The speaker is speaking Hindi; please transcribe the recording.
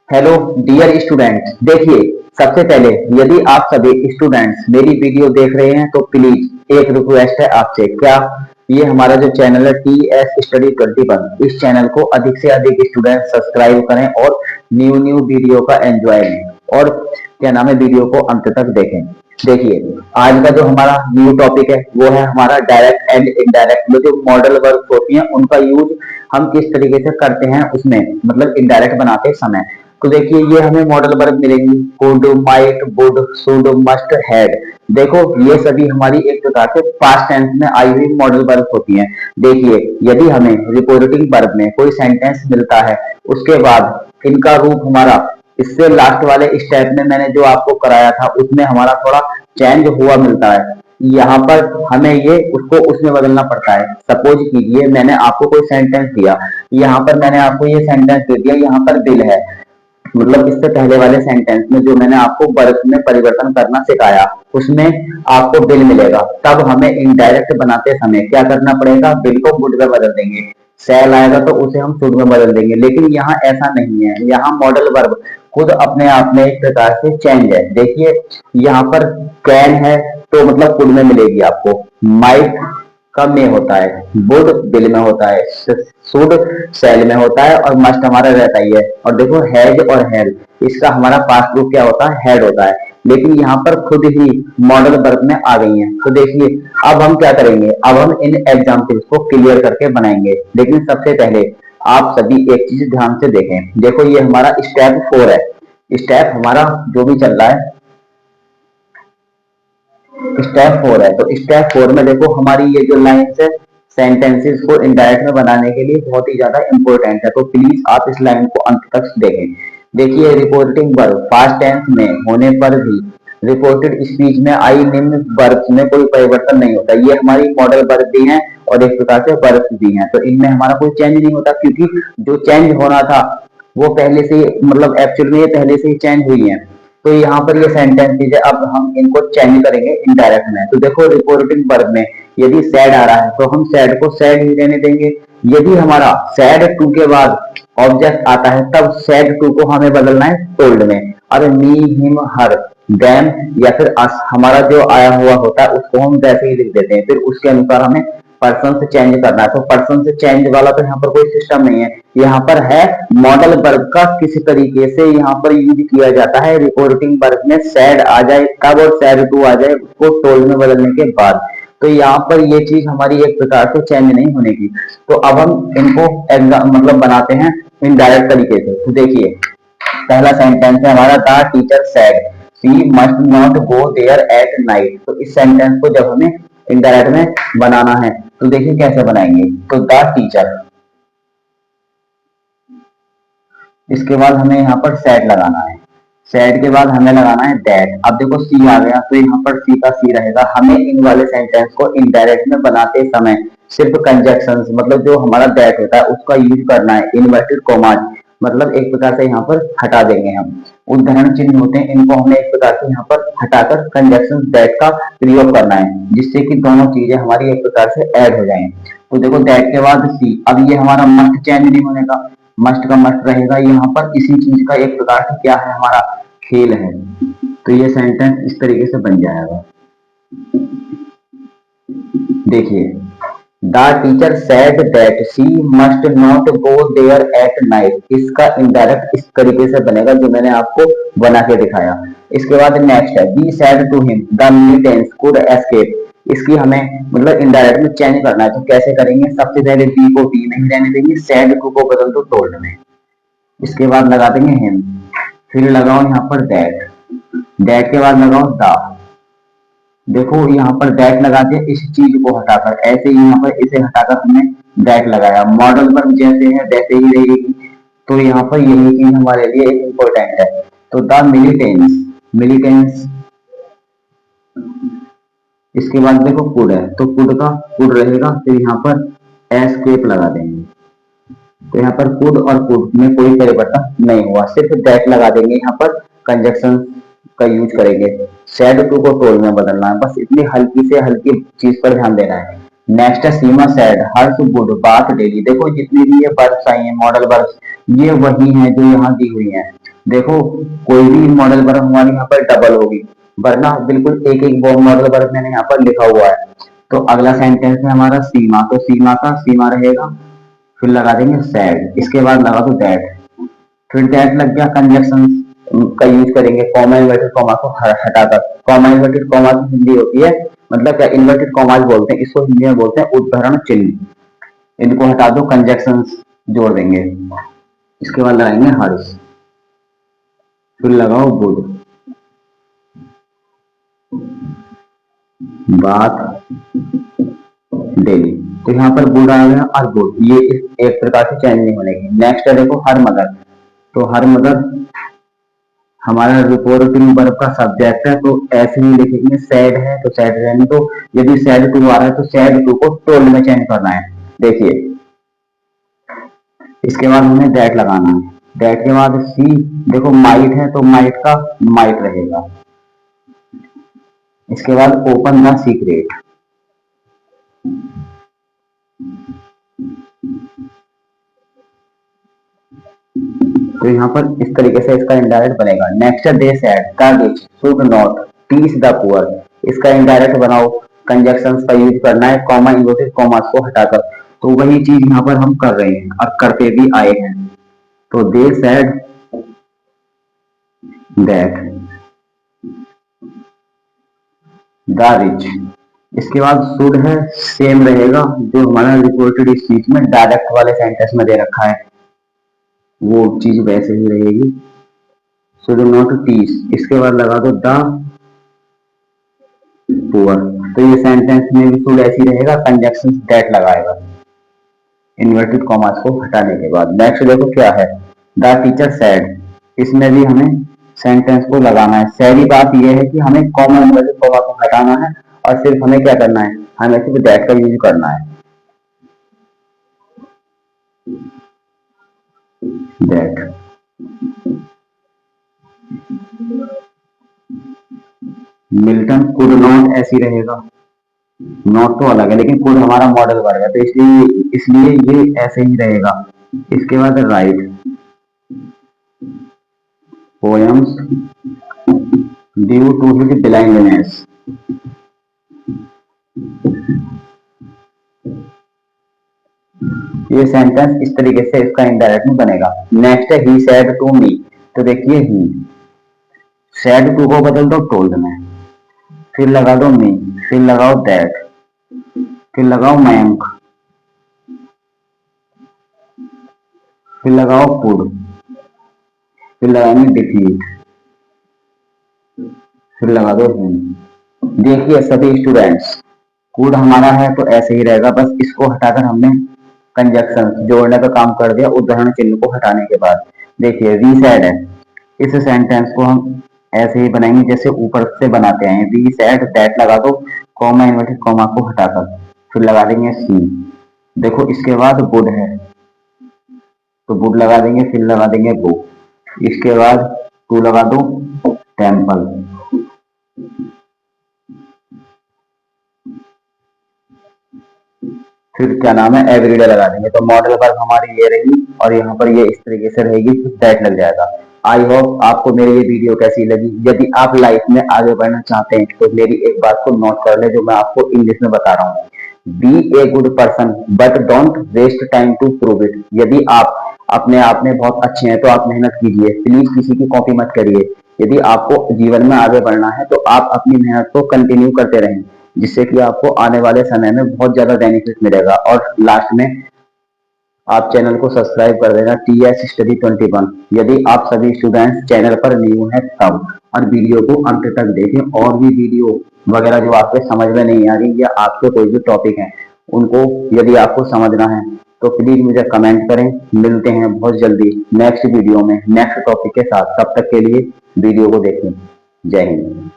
हेलो डियर स्टूडेंट्स, देखिए सबसे पहले यदि आप सभी स्टूडेंट्स मेरी वीडियो देख रहे हैं तो प्लीज एक रिक्वेस्ट है आपसे। क्या ये हमारा जो चैनल है टी एस स्टडी 21, इस चैनल को अधिक से अधिक स्टूडेंट सब्सक्राइब करें और न्यू न्यू वीडियो का एंजॉय लें और क्या नाम है वीडियो को अंत तक देखें। देखिए आज का जो हमारा न्यू टॉपिक है वो है हमारा डायरेक्ट एंड इनडायरेक्ट में जो मॉडल वर्क होती हैं उनका यूज हम किस तरीके से करते हैं उसमें, मतलब इनडायरेक्ट बनाते समय। तो देखिए ये हमें मॉडल वर्ब मिलेंगी, could, might, would, should, must, had. देखो ये सभी हमारी एक प्रकार से पास्ट टेंस में आई हुई मॉडल वर्ब होती हैं। देखिए यदि हमें रिपोर्टिंग वर्ब में कोई सेंटेंस मिलता है उसके बाद इनका रूप हमारा इससे लास्ट वाले स्टेप में मैंने जो आपको कराया था उसमें हमारा थोड़ा चेंज हुआ मिलता है। यहाँ पर हमें ये उसको उसमें बदलना पड़ता है। सपोज कीजिए मैंने आपको कोई सेंटेंस दिया, यहाँ पर मैंने आपको ये सेंटेंस दे दिया, यहाँ पर बिल है, मतलब इससे पहले वाले सेंटेंस में जो मैंने आपको वर्ब में परिवर्तन करना सिखाया उसमें आपको बिल मिलेगा। तब हमें इनडायरेक्ट बनाते समय क्या करना पड़ेगा, बिल को वुड में बदल देंगे, सेल आएगा तो उसे हम शुड में बदल देंगे। लेकिन यहाँ ऐसा नहीं है, यहाँ मॉडल वर्ब खुद अपने आप में एक प्रकार से चेंज है। देखिए यहाँ पर कैन है तो मतलब कुड में मिलेगी आपको, माइट कब में होता है, वुड बिल में होता है, शुड सेल में होता है और मस्ट हमारा रहता ही है। और देखो हैज और हैड, इसका हमारा पास्ट रूप क्या होता है, हैड होता है। लेकिन यहाँ पर खुद ही मॉडल वर्ब में आ गई है। तो देखिए अब हम क्या करेंगे, अब हम इन एग्जाम्पल्स को क्लियर करके बनाएंगे। लेकिन सबसे पहले आप सभी एक चीज ध्यान से देखें। देखो ये हमारा स्टेप 4 है, स्टेप हमारा जो भी चल रहा है स्टेप 4 है। तो स्टेप 4 में देखो हमारी ये जो लाइन्स है सेंटेंसेस को इनडायरेक्ट में बनाने के लिए बहुत ही ज्यादा इंपॉर्टेंट है। तो प्लीज आप इस लाइन को अंत तक देखें। देखिए रिपोर्टिंग वर्ब पास्ट टेंस में होने पर भी रिपोर्टेड स्पीच में आई निम्न वर्ब्स में कोई परिवर्तन नहीं होता। ये हमारी मॉडल वर्ब भी हैं और एक प्रकार से वर्ब्स भी हैं, तो इनमें हमारा कोई चेंज नहीं होता क्योंकि जो चेंज होना था वो पहले से मतलब एक्चुअल में ये पहले से ही चेंज हुई है। तो यहाँ पर ये सेंटेंसेस है, अब हम इनको चेंज करेंगे इनडायरेक्ट में। तो देखो रिपोर्टिंग वर्ब में यदि सैड आ रहा है तो हम सैड को सैड ही रहने देंगे। यदि हमारा सैड टू के बाद ऑब्जेक्ट आता है तब सैड टू को हमें बदलना है टोल्ड में। अब मी, हिम, हर, देम या फिर अस हमारा जो आया हुआ होता है उसको हम वैसे ही लिख देते हैं, फिर उसके अनुसार हमें पर्सन से चेंज करना है। तो पर्सन से चेंज वाला तो यहाँ पर कोई सिस्टम नहीं है, यहाँ पर है मॉडल वर्ब का किसी तरीके से यहाँ पर यूज किया जाता है। रिपोर्टिंग वर्ब में सैड आ जाए तब और सैड टू आ जाए उसको टोल्ड में बदलने के बाद। तो यहाँ पर ये चीज हमारी एक प्रकार से चेंज नहीं होने की। तो अब हम इनको मतलब बनाते हैं इनडायरेक्ट तरीके से। तो देखिए पहला सेंटेंस है हमारा, the teacher said she must not go there at night. तो इस सेंटेंस को जब हमें इनडायरेक्ट में बनाना है तो देखिए कैसे बनाएंगे। तो द टीचर, इसके बाद हमें यहाँ पर सेड लगाना है, सेड के बाद हमें लगाना है दैट। अब देखो सी आ गया तो यहाँ पर सी का सी रहेगा। हमें इन वाले सेंटेंस को इनडायरेक्ट में बनाते समय सिर्फ कंजक्शंस मतलब जो हमारा दैट होता है उसका यूज करना है। इन्वर्टेड कोमाज मतलब एक प्रकार से यहाँ पर हटा देंगे हम। उद्धरण चिन्ह होते हैं इनको हमें एक प्रकार से यहाँ पर हटाकर कंजक्शन दैट का प्रयोग करना है जिससे कि दोनों चीजें हमारी एक प्रकार से ऐड हो जाएं। तो देखो दैट के बाद सी, अब ये हमारा मस्ट चेंज नहीं होने का, मस्ट का मस्ट रहेगा। यहाँ पर इसी चीज का एक प्रकार से क्या है हमारा खेल है। तो ये सेंटेंस इस तरीके से बन जाएगा। देखिए the teacher said that she must not go there at night, इसका इनडायरेक्ट इस तरीके से बनेगा जो मैंने आपको बना के दिखाया। इसके बाद नेक्स्ट है B said to him the militants could escape, इसकी हमें मतलब इनडायरेक्ट में चेंज करना है। तो कैसे करेंगे, सबसे पहले बी को बी में ही रहने देंगे, सेड टू को बदल दो टोल्ड में, इसके बाद लगा देंगे हिम, फिर लगाओ यहाँ पर दैट, दैट के बाद लगाओ द। देखो यहाँ पर दैट लगा के इस चीज को हटाकर ऐसे ही यहाँ पर इसे हटाकर हमने दैट लगाया। मॉडल पर जैसे है वैसे ही रहेगी। तो यहाँ पर यही चीज हमारे लिए इम्पोर्टेंट है। तो द मिलिटेंट्स, मिलिटेंट्स, इसके बाद देखो कुड है तो कुड का कुड रहेगा, फिर यहाँ पर एस्केप लगा देंगे। तो यहाँ पर कुड और कुड में कोई परिवर्तन नहीं हुआ, सिर्फ दैट लगा देंगे, यहाँ पर कंजक्शन का यूज करेंगे। सैड टू को टोल में बदलना है, बस इतनी हल्की से हल्की चीज पर ध्यान देना है। नेक्स्ट है सीमा सैड हर्ष गुड बात डेली। देखो जितनी भी ये वर्ब्स आई हैं मॉडल वर्ब्स ये वही हैं जो यहाँ दी हुई हैं। देखो कोई भी मॉडल वर्ब हमारी यहाँ पर डबल होगी, वरना बिल्कुल एक एक मॉडल वर्ब मैंने यहाँ पर लिखा हुआ है। तो अगला सेंटेंस है हमारा सीमा, तो सीमा का सीमा रहेगा, फिर लगा देंगे सैड, इसके बाद लगा दो दैट, फिर दैट लग गया, कंजक्शन का यूज करेंगे, कॉमा इन्वर्टेड कॉमा को हटाकर। कॉमा इन्वर्टेड कॉमा की हिंदी होती है, मतलब क्या इन्वर्टेड कॉमाज बोलते हैं इसको, हिंदी में बोलते हैं उद्धरण चिन्ह। इनको हटा दो, कंजक्शन जोड़ देंगे, इसके बाद लगाएंगे हर्ष, फिर लगाओ गुड, बात डेली। तो यहाँ पर गुड आ गया और गुड, ये एक प्रकार से चेंज नहीं होने की। नेक्स्ट है देखो हर मदर, तो हर मदर हमारा रिपोर्टिंग वर्ब का सब्जेक्ट है, तो ऐसे ही लिखेंगे, सैड है तो सैड रहने दो, यदि सैड टू आ रहा है तो सैड टू को टोल्ड में चेंज करना है। देखिए इसके बाद हमें दैट लगाना है, दैट के बाद सी, देखो माइट है तो माइट का माइट रहेगा, इसके बाद ओपन द सीक्रेट, तो यहाँ पर इस तरीके से इसका इनडायरेक्ट बनेगा। नेक्स्ट है they said, the rich should not teach the poor, इसका इनडायरेक्ट बनाओ, कंजक्शंस का यूज करना है, कॉमा इन्वर्टेड कॉमास को हटाकर। तो वही चीज यहाँ पर हम कर रहे हैं और करते भी आए हैं। तो दे सैड दैट द रिच, इसके बाद शुड है सेम रहेगा जो हमारा रिपोर्टेड स्पीच में डायरेक्ट वाले सेंटेंस में दे रखा है, वो चीज वैसे ही रहेगी। शुड नॉट टीच, इसके बाद लगा दो द पुअर, तो ये सेंटेंस में भी शुड ऐसी रहेगा, कंजक्शन दैट लगाएगा इन्वर्टेड कॉमास को हटाने के बाद। नेक्स्ट देखो क्या है, द टीचर सैड, इसमें भी हमें सेंटेंस को लगाना है। सारी बात यह है कि हमें कॉमा इन्वर्टेड कॉमा को हटाना है और सिर्फ हमें क्या करना है, हमें सिर्फ दैट का यूज करना है, दैट। मिल्टन कुड नॉट ऐसी रहेगा, नॉट तो अलग है लेकिन कुड हमारा मॉडल वर्ग है, तो इसलिए ये ऐसे ही रहेगा। इसके बाद write poems due to his blindness, ये सेंटेंस इस तरीके से इसका इनडायरेक्ट में बनेगा। नेक्स्ट है ही सेड टू मी, तो देखिए ही सेड टू को बदल दो टोल्ड में, फिर लगा दो मी, फिर लगाओ दैट, फिर लगाओ मयंक, फिर लगाओ पुड, फिर लगाएंगे डिफीट, फिर लगा दो हिम। देखिए सभी स्टूडेंट्स कुड हमारा है तो ऐसे ही रहेगा, बस इसको हटाकर हमने कंजक्शन जोड़ने का काम कर दिया उदाहरण चिन्ह को हटाने के बाद। देखिए वी सैड है, इस सेंटेंस को हम ऐसे ही बनाएंगे जैसे ऊपर से बनाते हैं, वी सैड दैट लगा दो, कॉमा इन्वर्टेड कॉमा को हटाकर, फिर लगा देंगे सी। देखो इसके बाद गुड है तो गुड लगा देंगे, फिर लगा देंगे बुक, इसके बाद टू लगा दो टेम्पल, फिर क्या नाम है एवरीडे लगा देंगे। तो मॉडल वर्ब हमारी ये रही और यहाँ पर ये इस तरीके से रहेगी, दैट लग जाएगा। आई होप आपको मेरी ये वीडियो कैसी लगी। यदि आप लाइफ में आगे बढ़ना चाहते हैं तो मेरी एक बात को नोट कर ले जो मैं आपको इंग्लिश में बता रहा हूँ, be a good person but don't waste time to prove it. यदि आप अपने आप में बहुत अच्छे हैं तो आप मेहनत कीजिए, प्लीज किसी की कॉपी मत करिए। यदि आपको जीवन में आगे बढ़ना है तो आप अपनी मेहनत को कंटिन्यू करते रहें, जिससे कि आपको आने वाले समय में बहुत ज्यादा बेनिफिट मिलेगा। और लास्ट में आप चैनल को सब्सक्राइब कर देना, TS स्टडी 21, यदि आप सभी स्टूडेंट्स चैनल पर न्यू हैं तब। और वीडियो को अंत तक देखें, और भी वीडियो वगैरह जो आपके समझ में नहीं आ रही या आपके कोई भी टॉपिक है उनको यदि आपको समझना है तो प्लीज मुझे कमेंट करें। मिलते हैं बहुत जल्दी नेक्स्ट वीडियो में नेक्स्ट टॉपिक के साथ, तब तक के लिए वीडियो को देखें। जय हिंद।